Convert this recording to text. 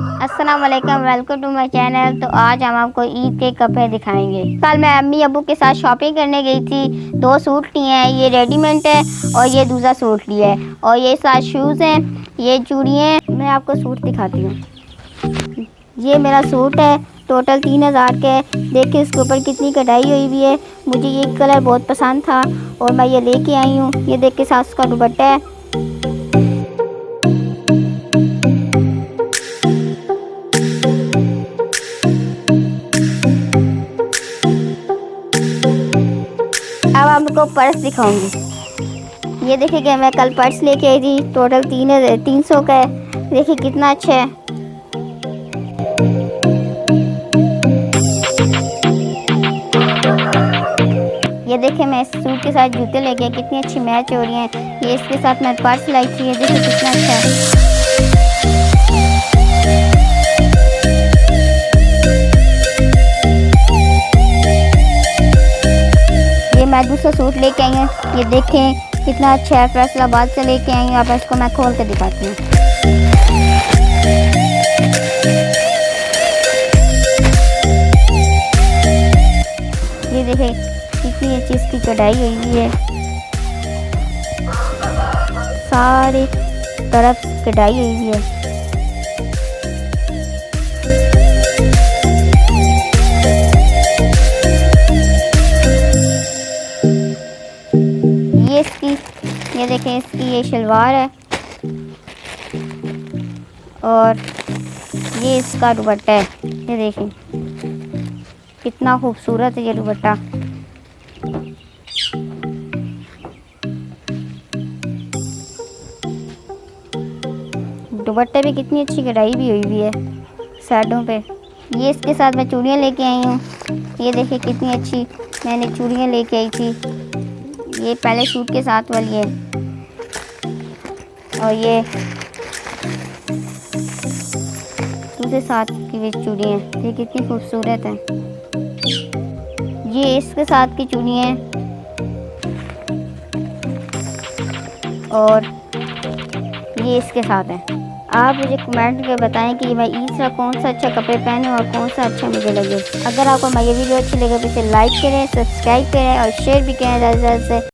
अस्सलाम वालेकुम, welcome to my channel. तो आज हम आपको ईद के कपड़े दिखाएंगे। कल मैं अम्मी अबू के साथ शॉपिंग करने गई थी। 2 सूट लिए हैं, ये रेडीमेड है और ये दूसरा सूट लिया है और ये साथ शूज़ हैं, ये चूड़ी हैं। मैं आपको सूट दिखाती हूँ। ये मेरा सूट है, टोटल 3000 का है। देखिए इसके ऊपर कितनी कढ़ाई हुई हुई है। मुझे ये कलर बहुत पसंद था और मैं ये लेके आई हूँ। ये देखिए साथ उसका दुपट्टा है। अब आपको पर्स दिखाऊंगी। ये देखिए कि मैं कल पर्स लेके आई थी, टोटल 300 का है। देखिए कितना अच्छा है। ये देखिए मैं इस सूट के साथ जूते लेके, कितनी अच्छी मैच हो रही हैं। ये इसके साथ मैं पर्स लाई थी। ये देखिए कितना अच्छा है। ये मैं दूसरा सूट लेके आई हूँ। ये देखें कितना अच्छा है, फैसलाबाद से लेके आई हूँ। अब इसको मैं खोल के दिखाती हूँ। ये देखें कितनी अच्छी इसकी कढ़ाई हुई है, सारी तरफ कढ़ाई हुई है। ये देखें इसकी ये शलवार है और ये इसका दुपट्टा है। ये देखें कितना खूबसूरत है ये दुपट्टा। दुपट्टे पे कितनी अच्छी कढ़ाई भी हुई है साइडों पे। ये इसके साथ मैं चूड़ियाँ लेके आई हूँ। ये देखिए कितनी अच्छी मैंने चूड़ियाँ लेके आई थी। ये पहले सूट के साथ वाली है और ये दूसरे साथ की भी चूड़ी है। ये कितनी खूबसूरत है। ये इसके साथ की चूड़ी है और ये इसके साथ है। आप मुझे कमेंट में बताएं कि मैं ईद का कौन सा अच्छा कपड़े पहने और कौन सा अच्छा मुझे लगे। अगर आपको मेरी वीडियो अच्छी लगे तो इसे लाइक करें, सब्सक्राइब करें और शेयर भी करें ज़्यादा से।